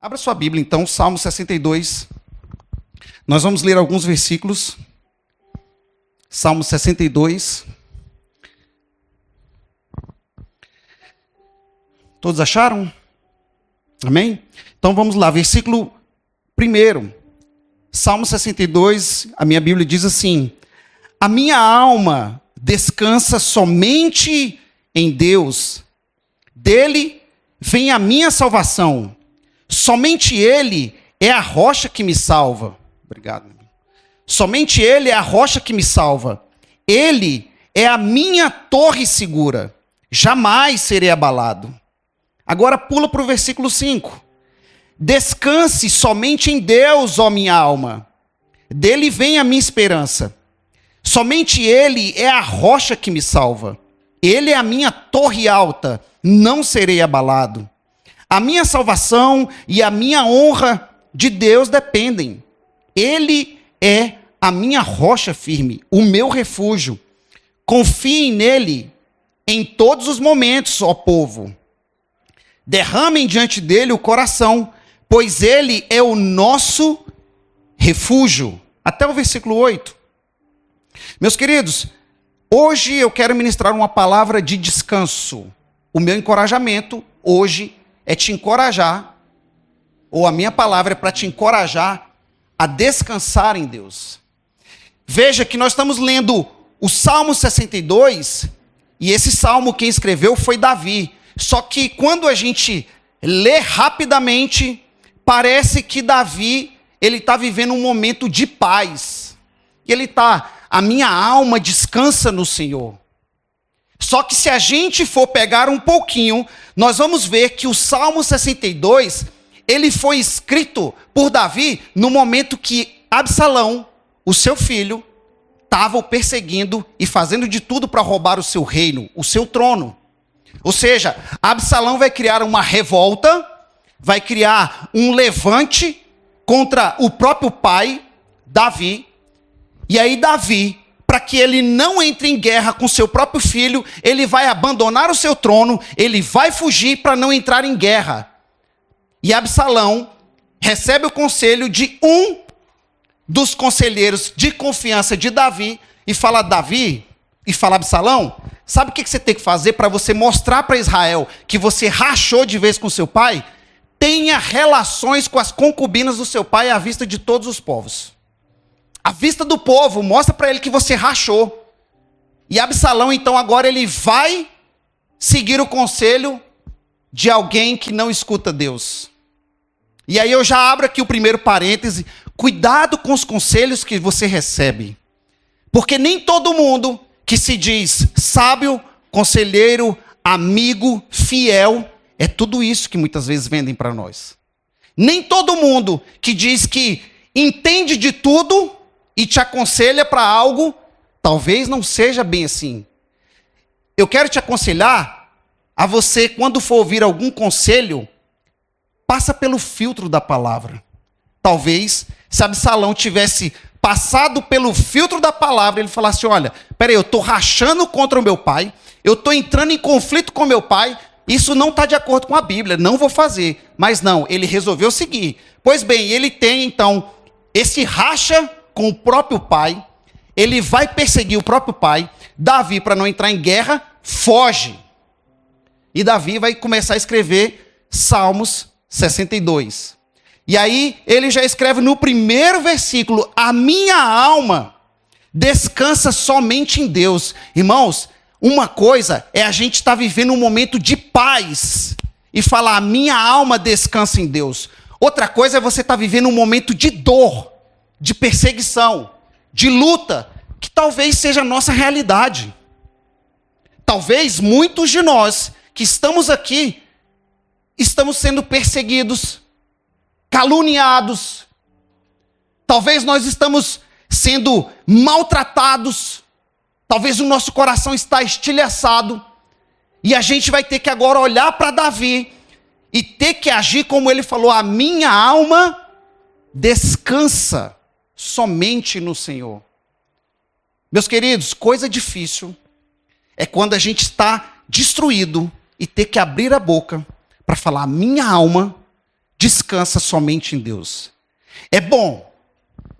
Abra sua Bíblia, então, Salmo 62. Nós vamos ler alguns versículos. Salmo 62. Todos acharam? Amém? Então vamos lá, versículo 1. Salmo 62, a minha Bíblia diz assim: a minha alma descansa somente em Deus, dele vem a minha salvação. Somente Ele é a rocha que me salva. Obrigado. Somente Ele é a rocha que me salva. Ele é a minha torre segura. Jamais serei abalado. Agora pula para o versículo 5. Descanse somente em Deus, ó minha alma. Dele vem a minha esperança. Somente Ele é a rocha que me salva. Ele é a minha torre alta. Não serei abalado. A minha salvação e a minha honra de Deus dependem. Ele é a minha rocha firme, o meu refúgio. Confiem nele em todos os momentos, ó povo. Derramem diante dele o coração, pois ele é o nosso refúgio. Até o versículo 8. Meus queridos, hoje eu quero ministrar uma palavra de descanso. O meu encorajamento hoje é te encorajar, ou a minha palavra é para te encorajar a descansar em Deus. Veja que nós estamos lendo o Salmo 62, e esse salmo quem escreveu foi Davi. Só que quando a gente lê rapidamente, parece que Davi, ele está vivendo um momento de paz. A minha alma descansa no Senhor. Só que se a gente for pegar um pouquinho, nós vamos ver que o Salmo 62, ele foi escrito por Davi no momento que Absalão, o seu filho, estava o perseguindo e fazendo de tudo para roubar o seu reino, o seu trono. Ou seja, Absalão vai criar uma revolta, vai criar um levante contra o próprio pai, Davi. E aí Davi, para que ele não entre em guerra com seu próprio filho, ele vai abandonar o seu trono, ele vai fugir para não entrar em guerra. E Absalão recebe o conselho de um dos conselheiros de confiança de Davi e fala: Davi, e fala: Absalão, sabe o que você tem que fazer para você mostrar para Israel que você rachou de vez com seu pai? Tenha relações com as concubinas do seu pai à vista de todos os povos. À vista do povo, mostra para ele que você rachou. E Absalão, então, agora ele vai seguir o conselho de alguém que não escuta Deus. E aí eu já abro aqui o primeiro parêntese. Cuidado com os conselhos que você recebe. Porque nem todo mundo que se diz sábio, conselheiro, amigo, fiel, é tudo isso que muitas vezes vendem para nós. Nem todo mundo que diz que entende de tudo e te aconselha para algo, talvez não seja bem assim. Eu quero te aconselhar a você, quando for ouvir algum conselho, passa pelo filtro da palavra. Talvez, se Absalão tivesse passado pelo filtro da palavra, ele falasse: olha, peraí, eu estou rachando contra o meu pai, eu estou entrando em conflito com meu pai, isso não está de acordo com a Bíblia, não vou fazer. Mas não, ele resolveu seguir. Pois bem, ele tem então esse racha com o próprio pai, ele vai perseguir o próprio pai. Davi, para não entrar em guerra, foge. E Davi vai começar a escrever Salmos 62. E aí ele já escreve no primeiro versículo: a minha alma descansa somente em Deus. Irmãos, uma coisa é a gente estar vivendo um momento de paz e falar: a minha alma descansa em Deus. Outra coisa é você estar vivendo um momento de dor, de perseguição, de luta, que talvez seja a nossa realidade. Talvez muitos de nós que estamos aqui, estamos sendo perseguidos, caluniados. Talvez nós estamos sendo maltratados. Talvez o nosso coração está estilhaçado. E a gente vai ter que agora olhar para Davi e ter que agir como ele falou: a minha alma descansa somente no Senhor. Meus queridos, coisa difícil é quando a gente está destruído e ter que abrir a boca para falar: a minha alma descansa somente em Deus. É bom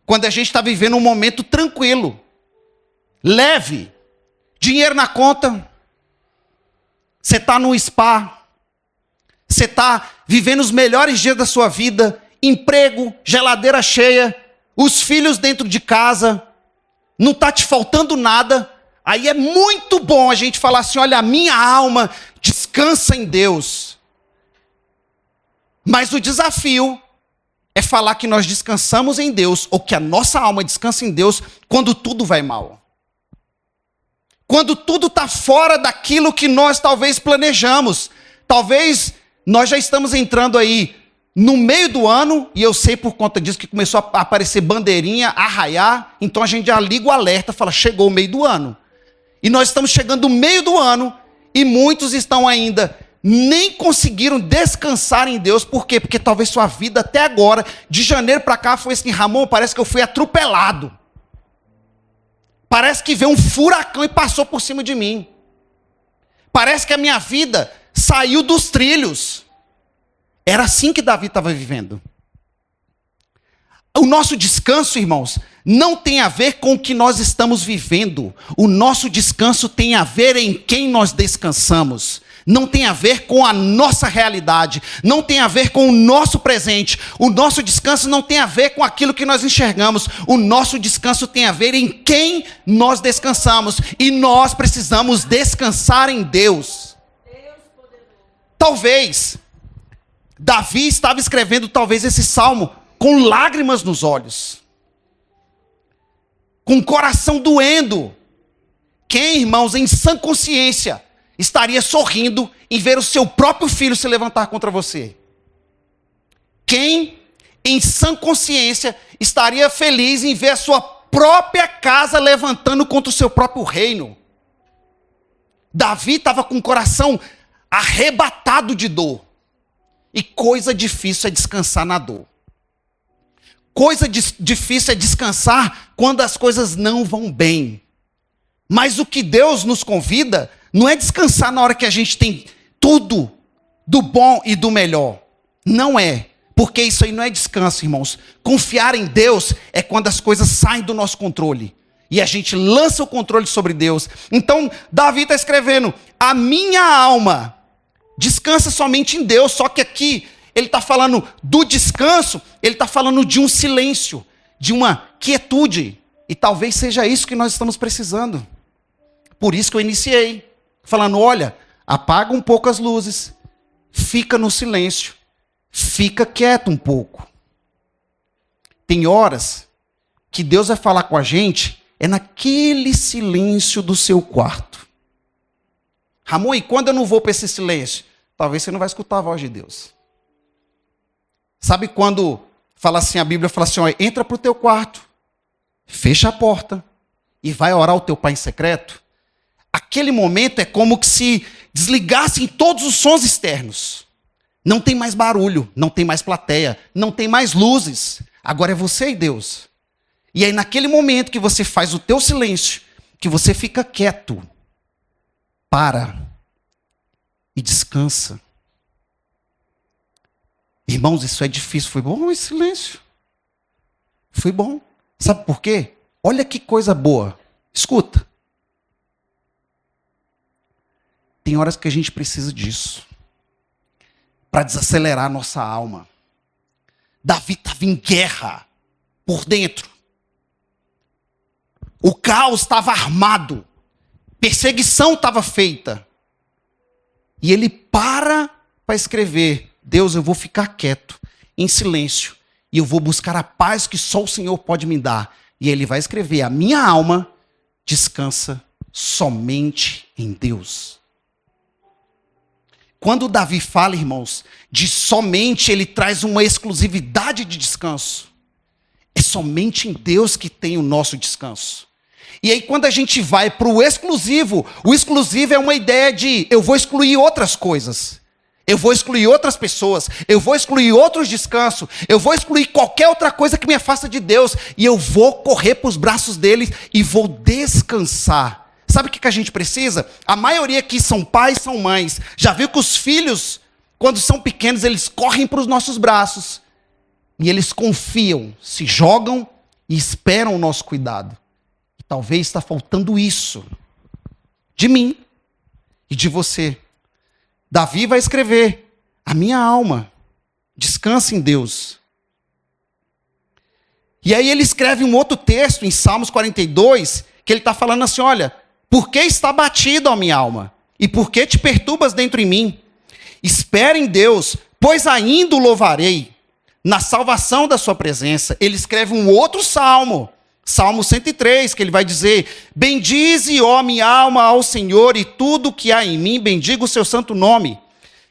quando a gente está vivendo um momento tranquilo, leve, dinheiro na conta, você está no spa, você está vivendo os melhores dias da sua vida, emprego, geladeira cheia, os filhos dentro de casa, não está te faltando nada. Aí é muito bom a gente falar assim, olha, a minha alma descansa em Deus. Mas o desafio é falar que nós descansamos em Deus, ou que a nossa alma descansa em Deus, quando tudo vai mal. Quando tudo está fora daquilo que nós talvez planejamos. Talvez nós já estamos entrando aí no meio do ano, e eu sei por conta disso que começou a aparecer bandeirinha, a raiar, então a gente já liga o alerta, fala, chegou o meio do ano. E nós estamos chegando no meio do ano, e muitos estão ainda, nem conseguiram descansar em Deus. Por quê? Porque talvez sua vida até agora, de janeiro para cá, foi assim, Ramon, parece que eu fui atropelado. Parece que veio um furacão e passou por cima de mim. Parece que a minha vida saiu dos trilhos. Era assim que Davi estava vivendo. O nosso descanso, irmãos, não tem a ver com o que nós estamos vivendo. O nosso descanso tem a ver em quem nós descansamos. Não tem a ver com a nossa realidade. Não tem a ver com o nosso presente. O nosso descanso não tem a ver com aquilo que nós enxergamos. O nosso descanso tem a ver em quem nós descansamos. E nós precisamos descansar em Deus. Talvez Davi estava escrevendo talvez esse salmo com lágrimas nos olhos, com o coração doendo. Quem, irmãos, em sã consciência, estaria sorrindo em ver o seu próprio filho se levantar contra você? Quem, em sã consciência, estaria feliz em ver a sua própria casa levantando contra o seu próprio reino? Davi estava com o coração arrebatado de dor. E coisa difícil é descansar na dor. Coisa difícil é descansar quando as coisas não vão bem. Mas o que Deus nos convida não é descansar na hora que a gente tem tudo do bom e do melhor. Não é. Porque isso aí não é descanso, irmãos. Confiar em Deus é quando as coisas saem do nosso controle. E a gente lança o controle sobre Deus. Então, Davi está escrevendo, a minha alma descansa somente em Deus. Só que aqui ele está falando do descanso, ele está falando de um silêncio, de uma quietude. E talvez seja isso que nós estamos precisando. Por isso que eu iniciei, falando, olha, apaga um pouco as luzes, fica no silêncio, fica quieto um pouco. Tem horas que Deus vai falar com a gente, é naquele silêncio do seu quarto. Ramon, e quando eu não vou para esse silêncio? Talvez você não vai escutar a voz de Deus. Sabe quando fala assim, a Bíblia fala assim, ó, entra para o teu quarto, fecha a porta e vai orar ao teu pai em secreto? Aquele momento é como que se desligassem todos os sons externos. Não tem mais barulho, não tem mais plateia, não tem mais luzes. Agora é você e Deus. E aí naquele momento que você faz o teu silêncio, que você fica quieto, para e descansa. Irmãos, isso é difícil. Foi bom esse silêncio. Foi bom. Sabe por quê? Olha que coisa boa. Escuta. Tem horas que a gente precisa disso. Para desacelerar a nossa alma. Davi estava em guerra. Por dentro. O caos estava armado. Perseguição estava feita. E ele para escrever. Deus, eu vou ficar quieto, em silêncio, e eu vou buscar a paz que só o Senhor pode me dar. E ele vai escrever, a minha alma descansa somente em Deus. Quando Davi fala, irmãos, de somente, ele traz uma exclusividade de descanso. É somente em Deus que tem o nosso descanso. E aí quando a gente vai para o exclusivo é uma ideia de, eu vou excluir outras coisas. Eu vou excluir outras pessoas, eu vou excluir outros descansos, eu vou excluir qualquer outra coisa que me afasta de Deus, e eu vou correr para os braços dele e vou descansar. Sabe o que a gente precisa? A maioria aqui são pais, são mães. Já viu que os filhos, Quando são pequenos, eles correm para os nossos braços. E eles confiam, se jogam e esperam o nosso cuidado. E talvez está faltando isso de mim e de você. Davi vai escrever: a minha alma descansa em Deus. E aí ele escreve um outro texto em Salmos 42, que ele está falando assim: olha, por que está batida a minha alma? E por que te perturbas dentro em mim? Espera em Deus, pois ainda o louvarei, na salvação da sua presença. Ele escreve um outro salmo, Salmo 103, que ele vai dizer: bendize, ó minha alma, ao Senhor, e tudo que há em mim, bendiga o seu santo nome.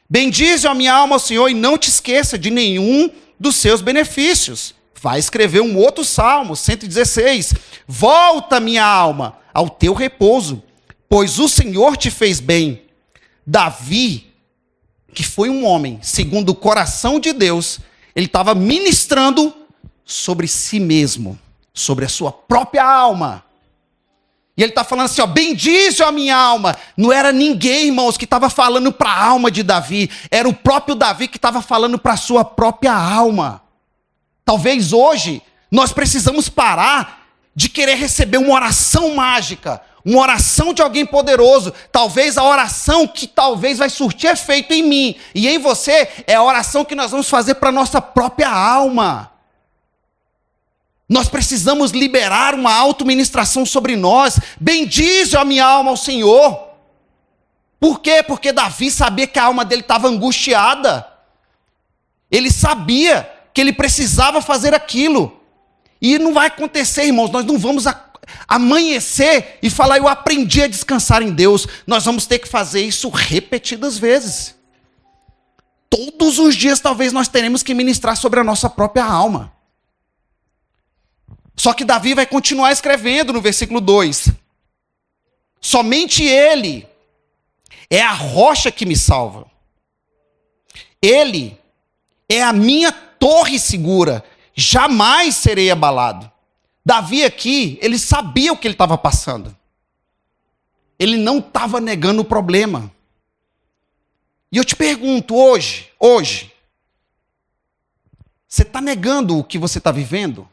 Bendize, ó minha alma, ao Senhor, e não te esqueça de nenhum dos seus benefícios. Vai escrever um outro salmo, 116. Volta, minha alma, ao teu repouso, pois o Senhor te fez bem. Davi, que foi um homem segundo o coração de Deus, ele estava ministrando sobre si mesmo, sobre a sua própria alma. E ele está falando assim, ó, bendize a minha alma. Não era ninguém, irmãos, que estava falando para a alma de Davi. Era o próprio Davi que estava falando para a sua própria alma. Talvez hoje nós precisamos parar de querer receber uma oração mágica, uma oração de alguém poderoso. Talvez a oração que talvez vai surtir efeito em mim e em você é a oração que nós vamos fazer para a nossa própria alma. Nós precisamos liberar uma autoministração sobre nós. Bendize a minha alma ao Senhor. Por quê? Porque Davi sabia que a alma dele estava angustiada. Ele sabia que ele precisava fazer aquilo. E não vai acontecer, irmãos. Nós não vamos amanhecer e falar: eu aprendi a descansar em Deus. Nós vamos ter que fazer isso repetidas vezes. Todos os dias talvez nós teremos que ministrar sobre a nossa própria alma. Só que Davi vai continuar escrevendo no versículo 2. Somente Ele é a rocha que me salva. Ele é a minha torre segura. Jamais serei abalado. Davi aqui, ele sabia o que ele estava passando. Ele não estava negando o problema. E eu te pergunto hoje, você está negando o que você está vivendo?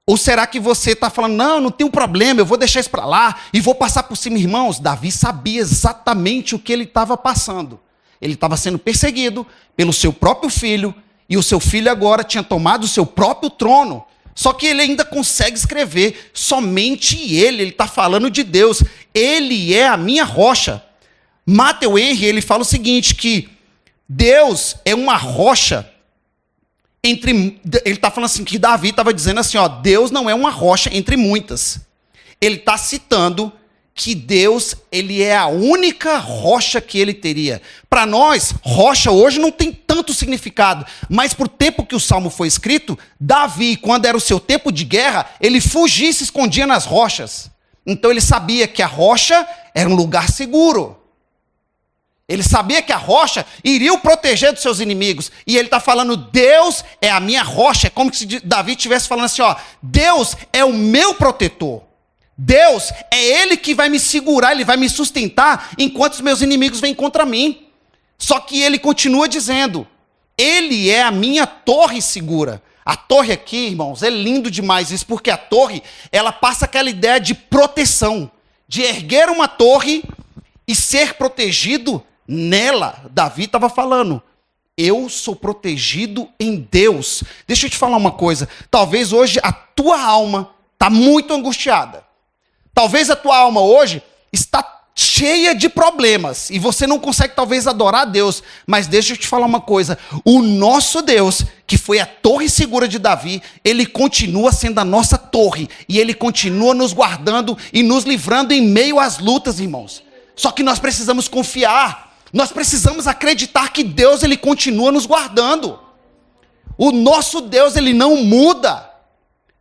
Ou será que você está falando: não tem um problema, eu vou deixar isso para lá e vou passar por cima? Irmãos, Davi sabia exatamente o que ele estava passando. Ele estava sendo perseguido pelo seu próprio filho, e o seu filho agora tinha tomado o seu próprio trono. Só que ele ainda consegue escrever: somente ele está falando de Deus. Ele é a minha rocha. Matthew Henry, ele fala o seguinte, que Deus é uma rocha ele está falando assim, que Davi estava dizendo assim, ó, Deus não é uma rocha entre muitas. Ele está citando que Deus, ele é a única rocha que ele teria. Para nós, rocha hoje não tem tanto significado, mas por tempo que o Salmo foi escrito, Davi, quando era o seu tempo de guerra, ele fugia e se escondia nas rochas. Então ele sabia que a rocha era um lugar seguro. Ele sabia que a rocha iria o proteger dos seus inimigos. E ele está falando: Deus é a minha rocha. É como se Davi estivesse falando assim, ó, Deus é o meu protetor. Deus é Ele que vai me segurar, Ele vai me sustentar enquanto os meus inimigos vêm contra mim. Só que ele continua dizendo: Ele é a minha torre segura. A torre aqui, irmãos, é lindo demais isso, porque a torre, ela passa aquela ideia de proteção, de erguer uma torre e ser protegido nela. Davi estava falando: eu sou protegido em Deus. Deixa eu te falar uma coisa. Talvez hoje a tua alma está muito angustiada. Talvez a tua alma hoje está cheia de problemas. E você não consegue talvez adorar a Deus. Mas deixa eu te falar uma coisa. O nosso Deus, que foi a torre segura de Davi, ele continua sendo a nossa torre. E ele continua nos guardando e nos livrando em meio às lutas, irmãos. Só que nós precisamos confiar. Nós precisamos acreditar que Deus, ele continua nos guardando. O nosso Deus, ele não muda.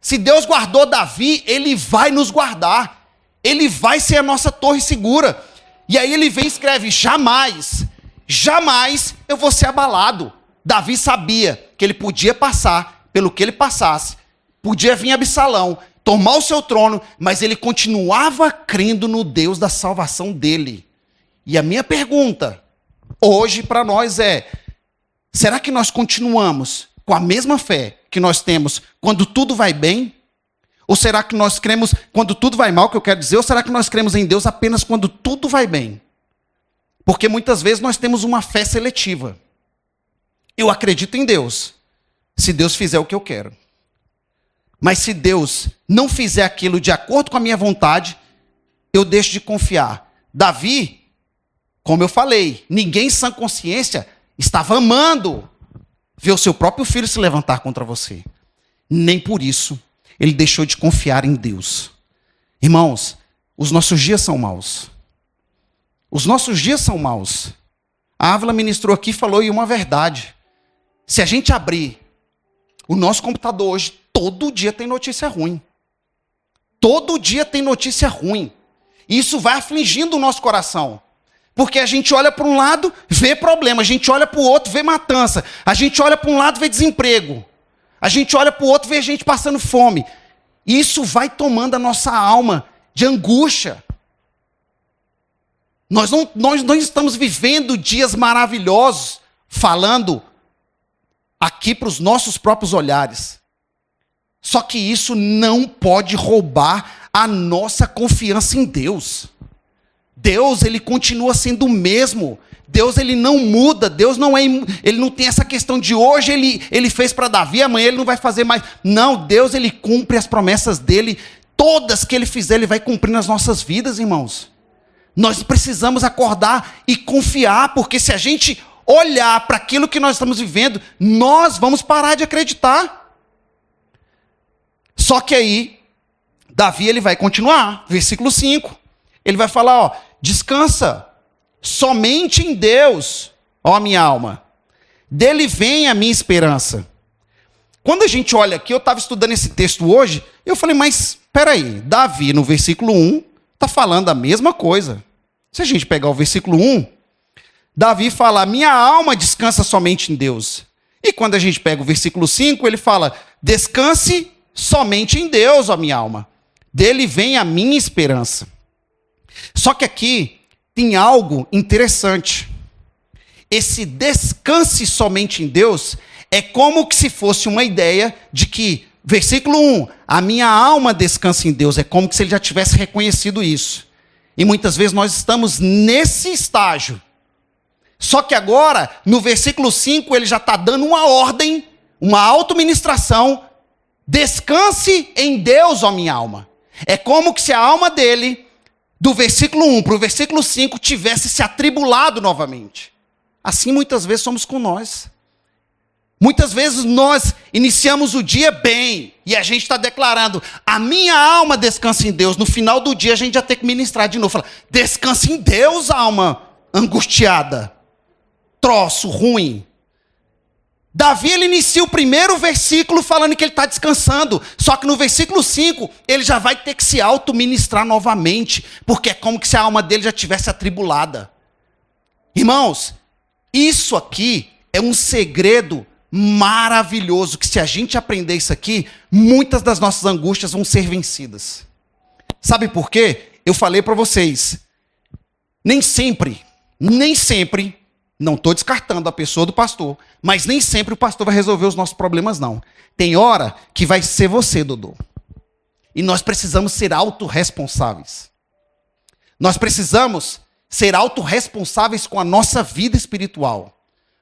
Se Deus guardou Davi, ele vai nos guardar. Ele vai ser a nossa torre segura. E aí ele vem e escreve: jamais, jamais eu vou ser abalado. Davi sabia que ele podia passar pelo que ele passasse. Podia vir Absalão, tomar o seu trono, mas ele continuava crendo no Deus da salvação dele. E a minha pergunta: hoje para nós é: será que nós continuamos com a mesma fé que nós temos quando tudo vai bem? Ou será que nós cremos quando tudo vai mal, que eu quero dizer? Ou será que nós cremos em Deus apenas quando tudo vai bem? Porque muitas vezes nós temos uma fé seletiva. Eu acredito em Deus, se Deus fizer o que eu quero. Mas se Deus não fizer aquilo de acordo com a minha vontade, eu deixo de confiar. Davi, como eu falei, ninguém em sã consciência estava amando ver o seu próprio filho se levantar contra você. Nem por isso ele deixou de confiar em Deus. Irmãos, os nossos dias são maus. Os nossos dias são maus. A Ávila ministrou aqui e falou uma verdade. Se a gente abrir o nosso computador hoje, todo dia tem notícia ruim. Todo dia tem notícia ruim. E isso vai afligindo o nosso coração. Porque a gente olha para um lado, vê problema. A gente olha para o outro, vê matança. A gente olha para um lado, vê desemprego. A gente olha para o outro, vê gente passando fome. E isso vai tomando a nossa alma de angústia. Nós não estamos vivendo dias maravilhosos, falando aqui para os nossos próprios olhares. Só que isso não pode roubar a nossa confiança em Deus. Deus, ele continua sendo o mesmo. Deus, ele não muda. Deus ele não tem essa questão de hoje ele fez para Davi, amanhã ele não vai fazer mais. Não, Deus, ele cumpre as promessas dele. Todas que ele fizer, ele vai cumprir nas nossas vidas, irmãos. Nós precisamos acordar e confiar, porque se a gente olhar para aquilo que nós estamos vivendo, nós vamos parar de acreditar. Só que aí, Davi, ele vai continuar, versículo 5. Ele vai falar, ó, descansa somente em Deus, ó minha alma. Dele vem a minha esperança. Quando a gente olha aqui, eu estava estudando esse texto hoje, eu falei, mas espera aí, Davi no versículo 1 está falando a mesma coisa. Se a gente pegar o versículo 1, Davi fala, minha alma descansa somente em Deus. E quando a gente pega o versículo 5, ele fala, descanse somente em Deus, ó minha alma. Dele vem a minha esperança. Só que aqui tem algo interessante. Esse descanse somente em Deus é como que se fosse uma ideia de que, versículo 1, a minha alma descansa em Deus. É como que se ele já tivesse reconhecido isso. E muitas vezes nós estamos nesse estágio. Só que agora, no versículo 5, ele já está dando uma ordem, uma autoministração. Descanse em Deus, ó minha alma. É como que se a alma dele, do versículo 1 para o versículo 5, tivesse se atribulado novamente. Assim muitas vezes somos com nós. Muitas vezes nós iniciamos o dia bem, e a gente está declarando, a minha alma descansa em Deus. No final do dia a gente já tem que ministrar de novo. Falar, descansa em Deus, alma angustiada. Troço ruim. Davi, ele inicia o primeiro versículo falando que ele está descansando. Só que no versículo 5, ele já vai ter que se auto-ministrar novamente. Porque é como se a alma dele já tivesse atribulada. Irmãos, isso aqui é um segredo maravilhoso. Que se a gente aprender isso aqui, muitas das nossas angústias vão ser vencidas. Sabe por quê? Eu falei para vocês. Nem sempre, não estou descartando a pessoa do pastor, mas nem sempre o pastor vai resolver os nossos problemas, não. Tem hora que vai ser você, Dodô. E nós precisamos ser autorresponsáveis. Nós precisamos ser autorresponsáveis com a nossa vida espiritual.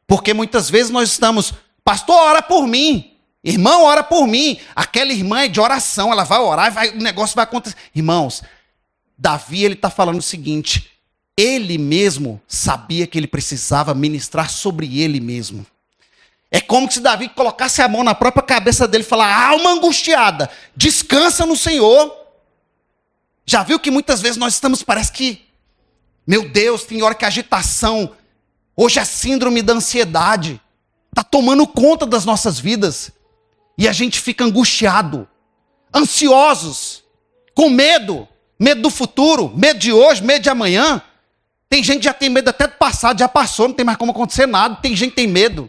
Porque muitas vezes nós estamos, pastor, ora por mim. Irmão, ora por mim. Aquela irmã é de oração, ela vai orar, o negócio vai acontecer. Irmãos, Davi, ele está falando o seguinte, ele mesmo sabia que ele precisava ministrar sobre ele mesmo. É como se Davi colocasse a mão na própria cabeça dele e falasse, alma angustiada, descansa no Senhor. Já viu que muitas vezes nós estamos, parece que, meu Deus, tem hora que a agitação, hoje a síndrome da ansiedade, está tomando conta das nossas vidas. E a gente fica angustiado, ansiosos, com medo do futuro, medo de hoje, medo de amanhã. Tem gente que já tem medo até do passado, já passou, não tem mais como acontecer nada. Tem gente que tem medo.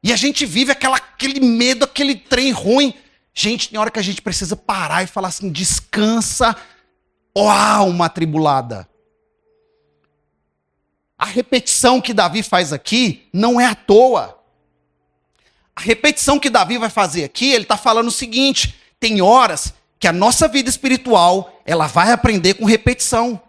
E a gente vive aquele medo, aquele trem ruim. Gente, tem hora que a gente precisa parar e falar assim, descansa, ó alma atribulada. A repetição que Davi faz aqui não é à toa. A repetição que Davi vai fazer aqui, ele está falando o seguinte: tem horas que a nossa vida espiritual, ela vai aprender com repetição.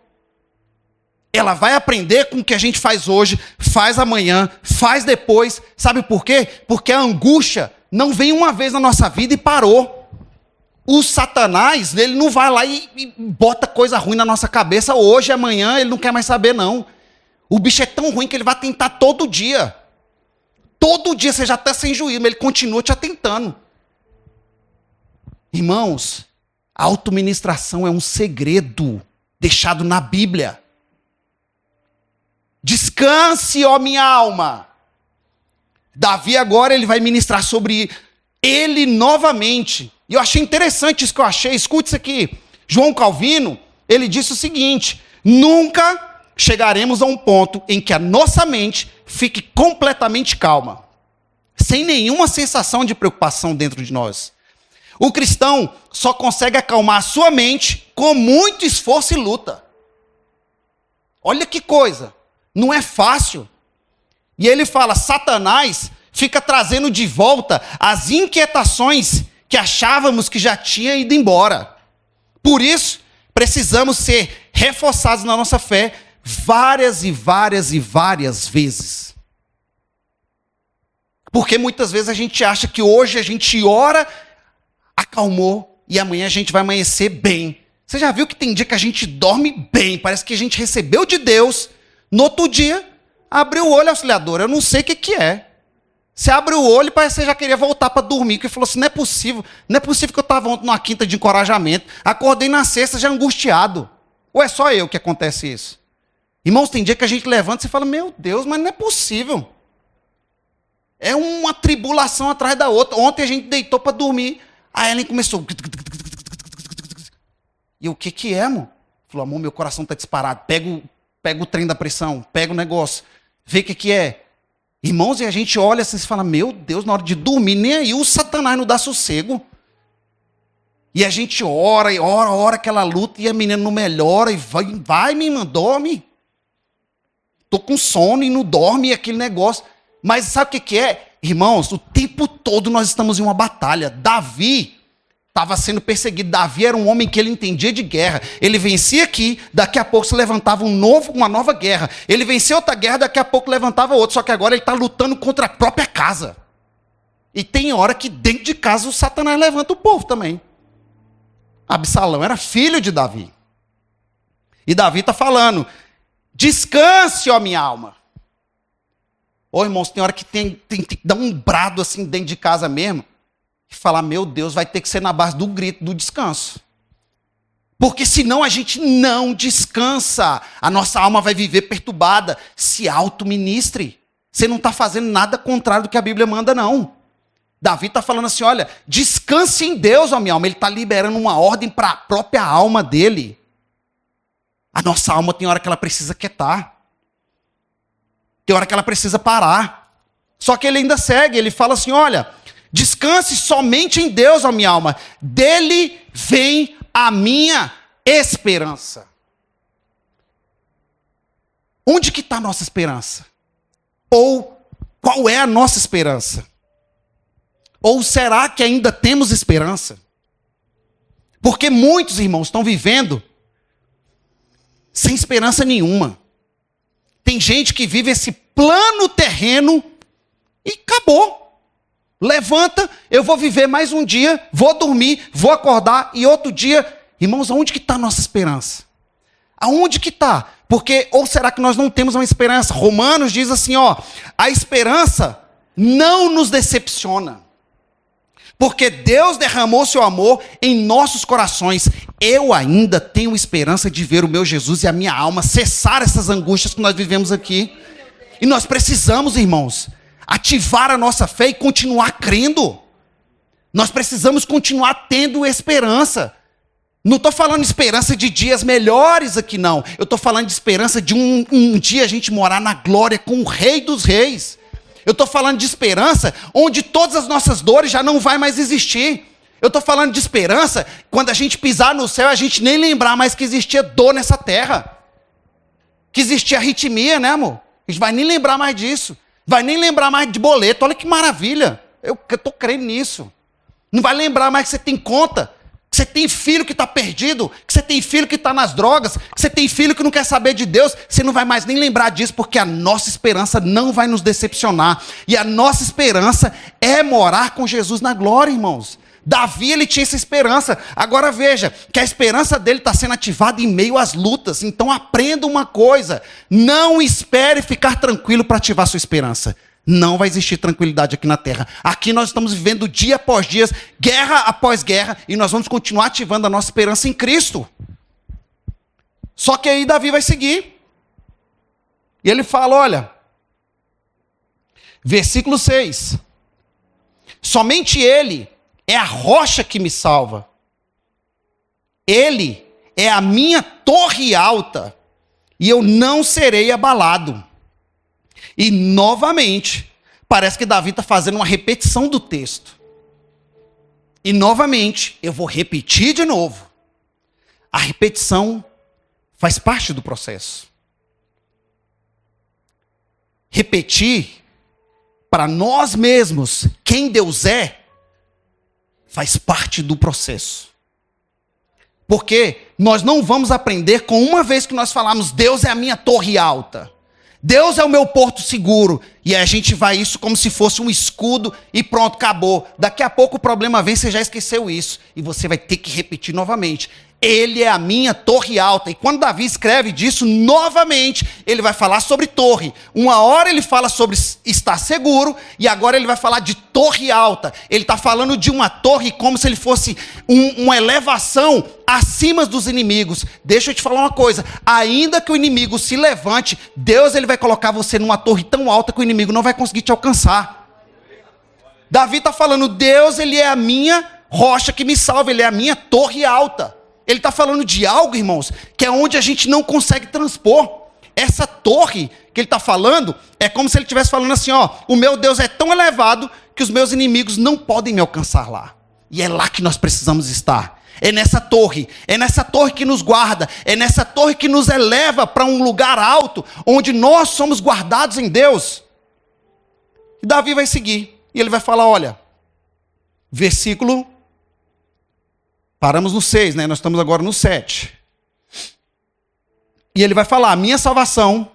Ela vai aprender com o que a gente faz hoje, faz amanhã, faz depois. Sabe por quê? Porque a angústia não vem uma vez na nossa vida e parou. O Satanás, ele não vai lá e bota coisa ruim na nossa cabeça hoje, amanhã, ele não quer mais saber, não. O bicho é tão ruim que ele vai tentar todo dia. Todo dia você já está sem juízo, mas ele continua te atentando. Irmãos, a autoministração é um segredo deixado na Bíblia. Descanse, ó minha alma. Davi agora ele vai ministrar sobre ele novamente. E eu achei interessante isso que eu achei. Escute isso aqui. João Calvino, ele disse o seguinte: nunca chegaremos a um ponto em que a nossa mente fique completamente calma, sem nenhuma sensação de preocupação dentro de nós. O cristão só consegue acalmar a sua mente com muito esforço e luta. Olha que coisa, não é fácil. E ele fala, Satanás fica trazendo de volta as inquietações que achávamos que já tinha ido embora. Por isso, precisamos ser reforçados na nossa fé várias e várias e várias vezes. Porque muitas vezes a gente acha que hoje a gente ora, acalmou, e amanhã a gente vai amanhecer bem. Você já viu que tem dia que a gente dorme bem, parece que a gente recebeu de Deus, no outro dia, abriu o olho, auxiliador, eu não sei o que é. Você abre o olho e parece que você já queria voltar para dormir, porque falou assim, não é possível que eu estava ontem numa quinta de encorajamento, acordei na sexta já angustiado. Ou é só eu que acontece isso? Irmãos, tem dia que a gente levanta e fala, meu Deus, mas não é possível. É uma tribulação atrás da outra. Ontem a gente deitou para dormir, a Ellen começou. E o que é, amor? Falou, amor, meu coração está disparado. Pega o trem da pressão, pega o negócio, vê o que é. Irmãos, e a gente olha assim e fala, meu Deus, na hora de dormir, nem aí o Satanás não dá sossego. E a gente ora, e ora aquela luta, e a menina não melhora, e vai minha irmã, dorme. Estou com sono e não dorme, e aquele negócio. Mas sabe o que é? Irmãos, o tempo todo nós estamos em uma batalha. Davi estava sendo perseguido. Davi era um homem que ele entendia de guerra. Ele vencia aqui, daqui a pouco se levantava uma nova guerra. Ele vencia outra guerra, daqui a pouco levantava outra. Só que agora ele está lutando contra a própria casa. E tem hora que dentro de casa o Satanás levanta o povo também. Absalão era filho de Davi. E Davi está falando, descanse, ó minha alma. Ô irmãos, tem hora que tem que dar um brado assim dentro de casa mesmo. E falar, meu Deus, vai ter que ser na base do grito, do descanso. Porque senão a gente não descansa. A nossa alma vai viver perturbada. Se autoministre. Você não está fazendo nada contrário do que a Bíblia manda, não. Davi está falando assim, olha, descanse em Deus, ó minha alma. Ele está liberando uma ordem para a própria alma dele. A nossa alma tem hora que ela precisa quietar. Tem hora que ela precisa parar. Só que ele ainda segue, ele fala assim, olha, descanse somente em Deus, ó minha alma. Dele vem a minha esperança. Onde que está a nossa esperança? Ou qual é a nossa esperança? Ou será que ainda temos esperança? Porque muitos irmãos estão vivendo sem esperança nenhuma. Tem gente que vive esse plano terreno e acabou. Levanta, eu vou viver mais um dia, vou dormir, vou acordar e outro dia. Irmãos, aonde que está a nossa esperança? Aonde que está? Porque, ou será que nós não temos uma esperança? Romanos diz assim, ó, a esperança não nos decepciona. Porque Deus derramou seu amor em nossos corações. Eu ainda tenho esperança de ver o meu Jesus e a minha alma cessar essas angústias que nós vivemos aqui. E nós precisamos, irmãos, ativar a nossa fé e continuar crendo. Nós precisamos continuar tendo esperança. Não estou falando de esperança de dias melhores aqui, não. Eu estou falando de esperança de um dia a gente morar na glória com o Rei dos Reis. Eu estou falando de esperança onde todas as nossas dores já não vai mais existir. Eu estou falando de esperança quando a gente pisar no céu, a gente nem lembrar mais que existia dor nessa terra. que existia arritmia, né, amor? A gente vai nem lembrar mais disso. Vai nem lembrar mais de boleto. Olha que maravilha. Eu estou crendo nisso. Não vai lembrar mais que você tem conta, que você tem filho que está perdido, que você tem filho que está nas drogas, que você tem filho que não quer saber de Deus. Você não vai mais nem lembrar disso, porque a nossa esperança não vai nos decepcionar. E a nossa esperança é morar com Jesus na glória, irmãos. Davi, ele tinha essa esperança. Agora veja, que a esperança dele está sendo ativada em meio às lutas. Então aprenda uma coisa: não espere ficar tranquilo para ativar sua esperança. Não vai existir tranquilidade aqui na terra. Aqui nós estamos vivendo dia após dia, guerra após guerra, e nós vamos continuar ativando a nossa esperança em Cristo. Só que aí Davi vai seguir. E ele fala, olha, versículo 6. Somente ele é a rocha que me salva. Ele é a minha torre alta, e eu não serei abalado. E novamente, parece que Davi está fazendo uma repetição do texto. E novamente, eu vou repetir de novo. A repetição faz parte do processo. Repetir para nós mesmos quem Deus é, faz parte do processo. Porque nós não vamos aprender com uma vez que nós falamos, Deus é a minha torre alta. Deus é o meu porto seguro. E aí a gente vai isso como se fosse um escudo e pronto, acabou. Daqui a pouco o problema vem, você já esqueceu isso. E você vai ter que repetir novamente. Ele é a minha torre alta. E quando Davi escreve disso, novamente, ele vai falar sobre torre. Uma hora ele fala sobre estar seguro, e agora ele vai falar de torre alta. Ele está falando de uma torre como se ele fosse uma elevação acima dos inimigos. Deixa eu te falar uma coisa. Ainda que o inimigo se levante, Deus ele vai colocar você numa torre tão alta que o inimigo não vai conseguir te alcançar. Davi está falando, Deus ele é a minha rocha que me salva, ele é a minha torre alta. Ele está falando de algo, irmãos, que é onde a gente não consegue transpor. Essa torre que ele está falando, é como se ele estivesse falando assim, ó, o meu Deus é tão elevado que os meus inimigos não podem me alcançar lá. E é lá que nós precisamos estar. É nessa torre que nos guarda, é nessa torre que nos eleva para um lugar alto, onde nós somos guardados em Deus. E Davi vai seguir, e ele vai falar, olha, versículo... Paramos no 6, né? Nós estamos agora no 7. E ele vai falar, a minha salvação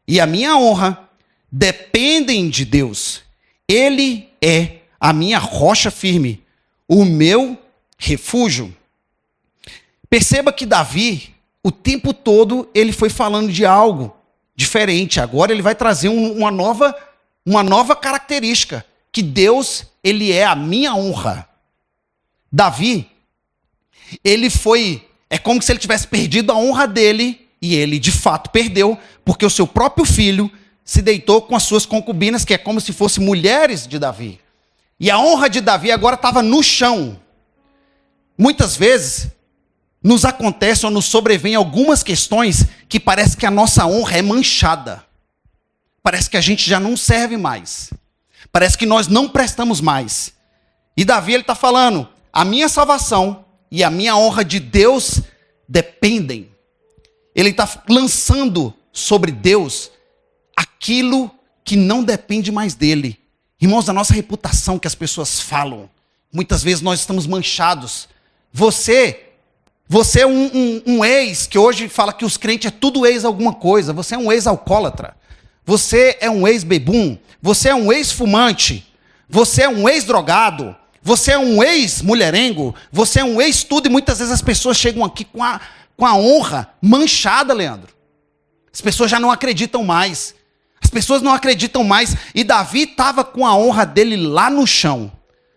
e a minha honra dependem de Deus. Ele é a minha rocha firme, o meu refúgio. Perceba que Davi, o tempo todo, ele foi falando de algo diferente. Agora ele vai trazer uma nova característica, que Deus, ele é a minha honra. Davi, é como se ele tivesse perdido a honra dele, e ele de fato perdeu, porque o seu próprio filho se deitou com as suas concubinas, que é como se fossem mulheres de Davi. E a honra de Davi agora estava no chão. Muitas vezes, nos acontece ou nos sobrevém algumas questões que parece que a nossa honra é manchada. Parece que a gente já não serve mais. Parece que nós não prestamos mais. E Davi, ele está falando, a minha salvação e a minha honra de Deus dependem. Ele está lançando sobre Deus aquilo que não depende mais dele. Irmãos, a nossa reputação que as pessoas falam, muitas vezes nós estamos manchados. Você é um ex que hoje fala que os crentes é tudo ex alguma coisa. Você é um ex-alcoólatra. Você é um ex-bebum. Você é um ex-fumante. Você é um ex-drogado. Você é um ex-mulherengo, você é um ex-tudo, e muitas vezes as pessoas chegam aqui com a honra manchada, Leandro. As pessoas já não acreditam mais. As pessoas não acreditam mais. E Davi estava com a honra dele lá no chão.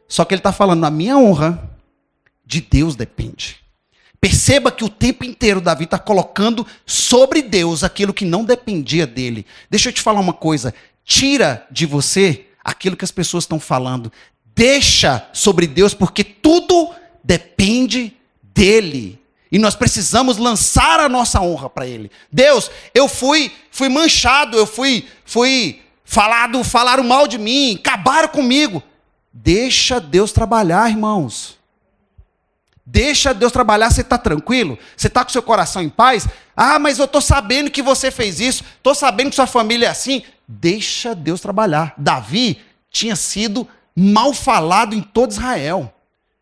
Só que ele está falando, a minha honra de Deus depende. Perceba que o tempo inteiro Davi está colocando sobre Deus aquilo que não dependia dele. Deixa eu te falar uma coisa. Tira de você aquilo que as pessoas estão falando. Deixa sobre Deus, porque tudo depende dele. E nós precisamos lançar a nossa honra para ele. Deus, eu fui manchado, eu fui falaram mal de mim, acabaram comigo. Deixa Deus trabalhar, irmãos. Deixa Deus trabalhar, você está tranquilo? Você está com seu coração em paz? Ah, mas eu estou sabendo que você fez isso, estou sabendo que sua família é assim. Deixa Deus trabalhar. Davi tinha sido mal falado em todo Israel.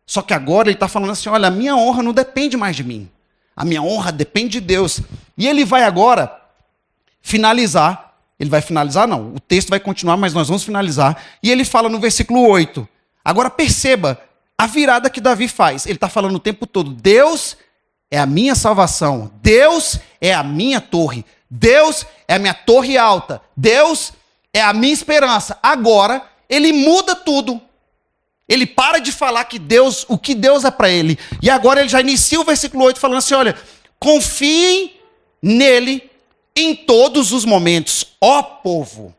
Só que agora ele está falando assim, olha, a minha honra não depende mais de mim. A minha honra depende de Deus. E ele vai agora finalizar. Ele vai finalizar, não. O texto vai continuar, mas nós vamos finalizar. E ele fala no versículo 8. Agora perceba a virada que Davi faz. Ele está falando o tempo todo, Deus é a minha salvação. Deus é a minha torre. Deus é a minha torre alta. Deus é a minha esperança. Agora, ele muda tudo. Ele para de falar que Deus, o que Deus é para ele. E agora ele já inicia o versículo 8 falando assim, olha, confiem nele em todos os momentos, ó povo.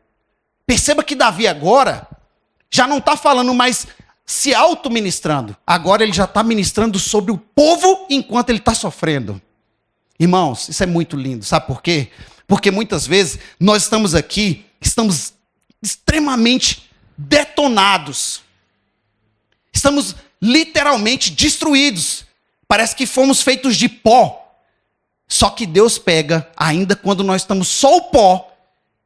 Perceba que Davi agora já não está falando mais se auto-ministrando. Agora ele já está ministrando sobre o povo enquanto ele está sofrendo. Irmãos, isso é muito lindo. Sabe por quê? Porque muitas vezes nós estamos aqui, estamos extremamente detonados. Estamos literalmente destruídos. Parece que fomos feitos de pó. Só que Deus pega, ainda quando nós estamos só o pó,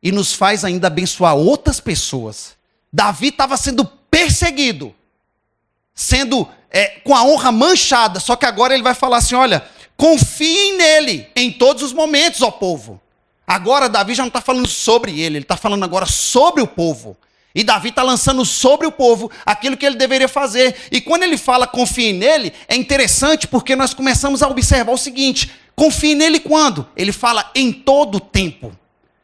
e nos faz ainda abençoar outras pessoas. Davi estava sendo perseguido, sendo com a honra manchada, só que agora ele vai falar assim, olha, confiem nele em todos os momentos, ó povo. Agora Davi já não está falando sobre ele está falando agora sobre o povo. E Davi está lançando sobre o povo aquilo que ele deveria fazer. E quando ele fala confiem nele, é interessante porque nós começamos a observar o seguinte, confie nele quando? Ele fala em todo o tempo.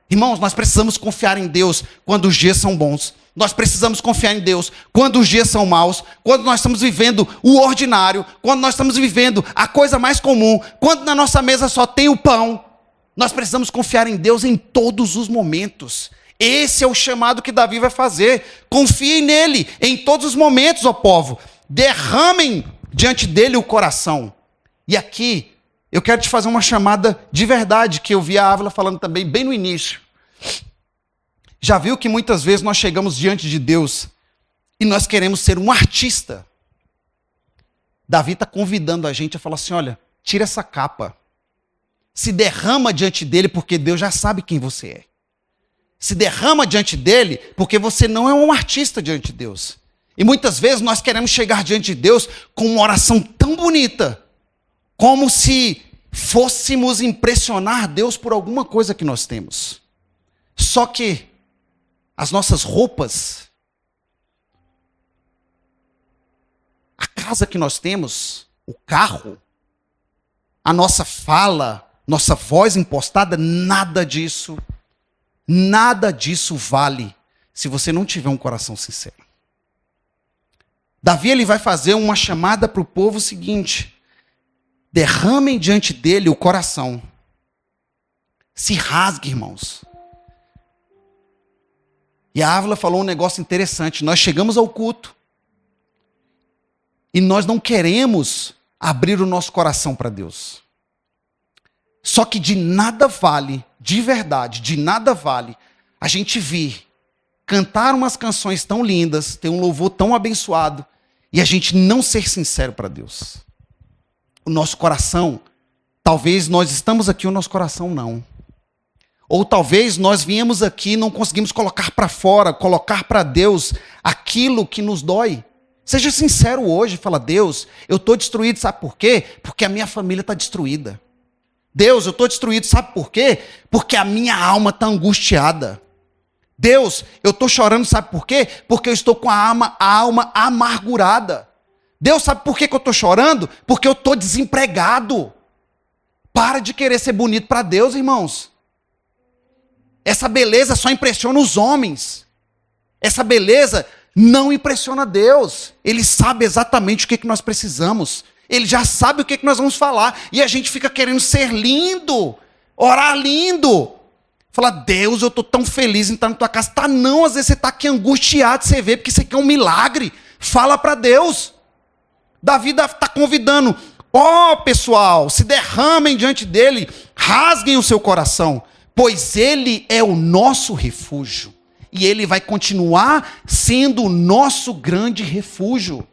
Irmãos, nós precisamos confiar em Deus quando os dias são bons. Nós precisamos confiar em Deus quando os dias são maus, quando nós estamos vivendo o ordinário, quando nós estamos vivendo a coisa mais comum, quando na nossa mesa só tem o pão. Nós precisamos confiar em Deus em todos os momentos. Esse é o chamado que Davi vai fazer. Confiem nele em todos os momentos, ó povo. Derramem diante dele o coração. E aqui, eu quero te fazer uma chamada de verdade, que eu vi a Ávila falando também bem no início. Já viu que muitas vezes nós chegamos diante de Deus e nós queremos ser um artista? Davi está convidando a gente a falar assim, olha, tira essa capa. Se derrama diante dele porque Deus já sabe quem você é. Se derrama diante dele porque você não é um artista diante de Deus. E muitas vezes nós queremos chegar diante de Deus com uma oração tão bonita, como se fôssemos impressionar Deus por alguma coisa que nós temos. Só que as nossas roupas, a casa que nós temos, o carro, a nossa fala, nossa voz impostada, nada disso vale se você não tiver um coração sincero. Davi ele vai fazer uma chamada para o povo seguinte: derramem diante dele o coração. Se rasgue, irmãos. E a Ávila falou um negócio interessante. Nós chegamos ao culto e nós não queremos abrir o nosso coração para Deus. Só que de nada vale, de verdade, de nada vale a gente vir cantar umas canções tão lindas, ter um louvor tão abençoado e a gente não ser sincero para Deus. O nosso coração, talvez nós estamos aqui, o nosso coração não. Ou talvez nós viemos aqui e não conseguimos colocar para fora, colocar para Deus aquilo que nos dói. Seja sincero hoje, fala, Deus, eu estou destruído, sabe por quê? Porque a minha família está destruída. Deus, eu estou destruído, sabe por quê? Porque a minha alma está angustiada. Deus, eu estou chorando, sabe por quê? Porque eu estou com a alma amargurada. Deus, sabe por que eu estou chorando? Porque eu estou desempregado. Para de querer ser bonito para Deus, irmãos. Essa beleza só impressiona os homens. Essa beleza não impressiona Deus. Ele sabe exatamente o que nós precisamos. Ele já sabe o que nós vamos falar. E a gente fica querendo ser lindo, orar lindo. Falar, Deus, eu estou tão feliz em estar na tua casa. Tá não, às vezes você está aqui angustiado, você vê, porque isso aqui é um milagre. Fala para Deus. Davi está convidando. Ó, pessoal, se derramem diante dele, rasguem o seu coração, pois ele é o nosso refúgio. E ele vai continuar sendo o nosso grande refúgio.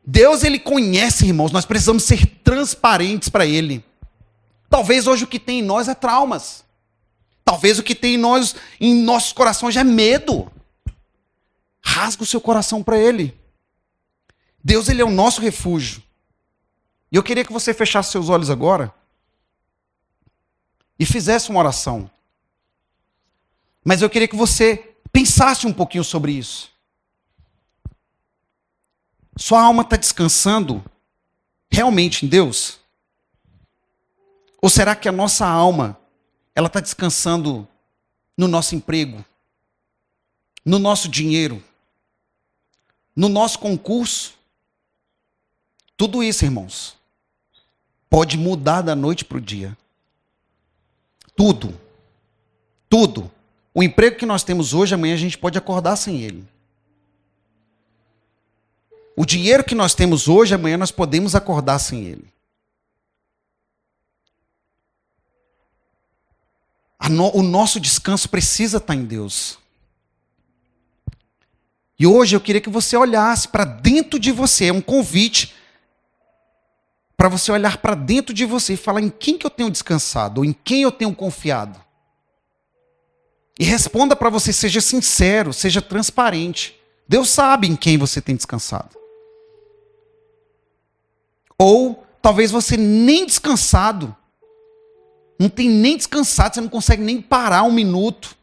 Deus, ele conhece, irmãos, nós precisamos ser transparentes para ele. Talvez hoje o que tem em nós é traumas. Talvez o que tem em nossos corações é medo. Rasga o seu coração para ele. Deus, ele é o nosso refúgio. E eu queria que você fechasse seus olhos agora e fizesse uma oração. Mas eu queria que você pensasse um pouquinho sobre isso. Sua alma está descansando realmente em Deus? Ou será que a nossa alma, ela está descansando no nosso emprego, no nosso dinheiro, no nosso concurso? Tudo isso, irmãos, pode mudar da noite para o dia. Tudo. Tudo. O emprego que nós temos hoje, amanhã a gente pode acordar sem ele. O dinheiro que nós temos hoje, amanhã nós podemos acordar sem ele. O nosso descanso precisa estar em Deus. E hoje eu queria que você olhasse para dentro de você, é um convite para você olhar para dentro de você e falar em quem que eu tenho descansado, ou em quem eu tenho confiado. E responda para você, seja sincero, seja transparente. Deus sabe em quem você tem descansado. Ou talvez você nem descansado, não tem nem descansado, você não consegue nem parar um minuto.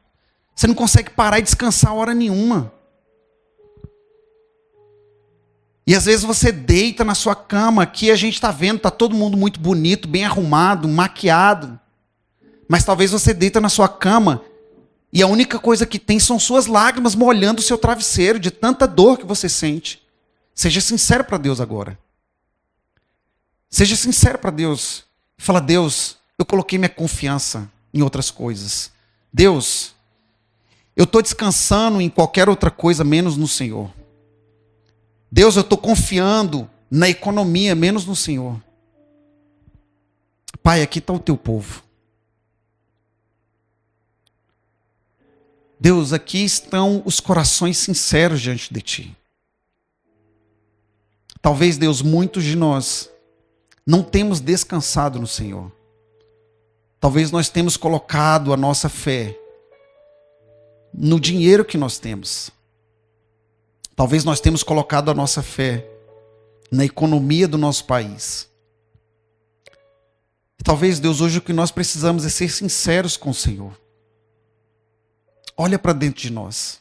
Você não consegue parar e descansar a hora nenhuma. E às vezes você deita na sua cama, aqui a gente está vendo, está todo mundo muito bonito, bem arrumado, maquiado. Mas talvez você deita na sua cama e a única coisa que tem são suas lágrimas molhando o seu travesseiro de tanta dor que você sente. Seja sincero para Deus agora. Seja sincero para Deus. Fala, Deus, eu coloquei minha confiança em outras coisas. Deus, eu estou descansando em qualquer outra coisa menos no Senhor. Deus, eu estou confiando na economia menos no Senhor. Pai, aqui está o teu povo. Deus, aqui estão os corações sinceros diante de ti. Talvez, Deus, muitos de nós não temos descansado no Senhor. Talvez nós temos colocado a nossa fé no dinheiro que nós temos. Talvez nós temos colocado a nossa fé na economia do nosso país. E talvez, Deus, hoje o que nós precisamos é ser sinceros com o Senhor. Olha para dentro de nós.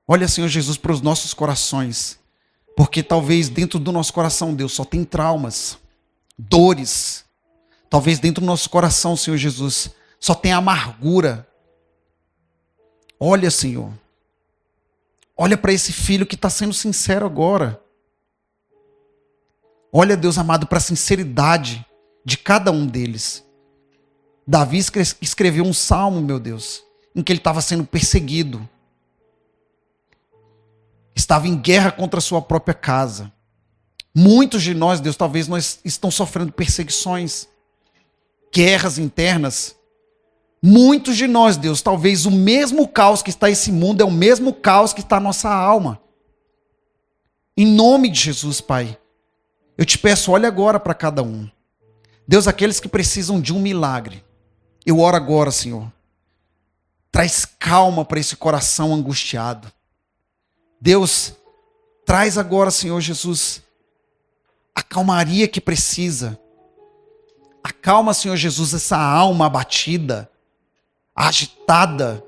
Olha, Senhor Jesus, para os nossos corações. Porque talvez dentro do nosso coração, Deus, só tem traumas, dores. Talvez dentro do nosso coração, Senhor Jesus, só tem amargura. Olha, Senhor. Olha para esse filho que está sendo sincero agora. Olha, Deus amado, para a sinceridade de cada um deles. Davi escreveu um salmo, meu Deus, em que ele estava sendo perseguido. Estava em guerra contra a sua própria casa. Muitos de nós, Deus, talvez nós estão sofrendo perseguições, guerras internas. Muitos de nós, Deus, talvez o mesmo caos que está esse mundo é o mesmo caos que está a nossa alma. Em nome de Jesus, Pai, eu te peço, olha agora para cada um. Deus, aqueles que precisam de um milagre, eu oro agora, Senhor. Traz calma para esse coração angustiado. Deus, traz agora, Senhor Jesus, a calmaria que precisa. Acalma, Senhor Jesus, essa alma abatida, agitada.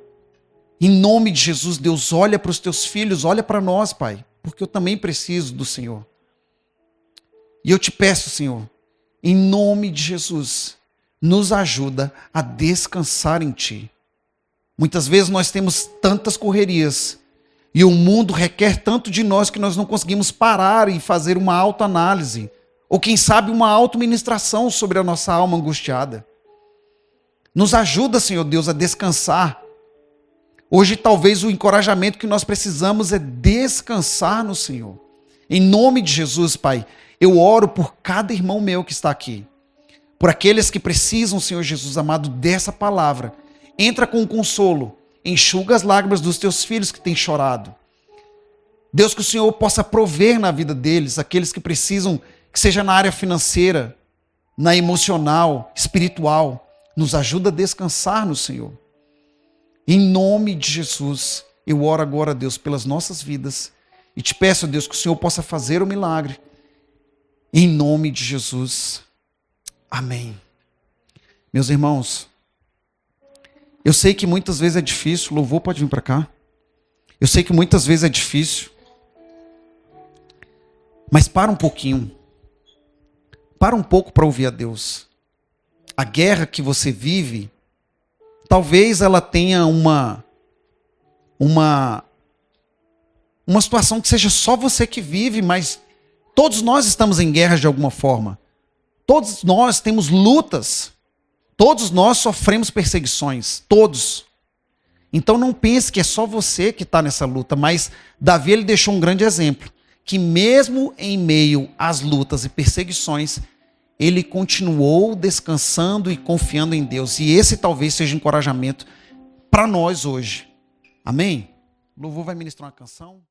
Em nome de Jesus, Deus, olha para os teus filhos, olha para nós, Pai, porque eu também preciso do Senhor. E eu te peço, Senhor, em nome de Jesus, nos ajuda a descansar em Ti. Muitas vezes nós temos tantas correrias e o mundo requer tanto de nós que nós não conseguimos parar e fazer uma autoanálise, ou quem sabe uma autoministração sobre a nossa alma angustiada. Nos ajuda, Senhor Deus, a descansar. Hoje talvez o encorajamento que nós precisamos é descansar no Senhor. Em nome de Jesus, Pai, eu oro por cada irmão meu que está aqui. Por aqueles que precisam, Senhor Jesus amado, dessa palavra. Entra com consolo, enxuga as lágrimas dos teus filhos que têm chorado. Deus, que o Senhor possa prover na vida deles, aqueles que precisam, que seja na área financeira, na emocional, espiritual. Nos ajuda a descansar no Senhor. Em nome de Jesus, eu oro agora, Deus, pelas nossas vidas. E te peço, Deus, que o Senhor possa fazer o milagre. Em nome de Jesus. Amém. Meus irmãos, eu sei que muitas vezes é difícil. O louvor pode vir para cá. Eu sei que muitas vezes é difícil. Mas para um pouquinho. Para um pouco para ouvir a Deus. A guerra que você vive, talvez ela tenha uma situação que seja só você que vive, mas todos nós estamos em guerra de alguma forma. Todos nós temos lutas. Todos nós sofremos perseguições. Todos. Então não pense que é só você que está nessa luta, mas Davi ele deixou um grande exemplo. Que mesmo em meio às lutas e perseguições, ele continuou descansando e confiando em Deus. E esse talvez seja um encorajamento para nós hoje. Amém? O louvor vai ministrar uma canção.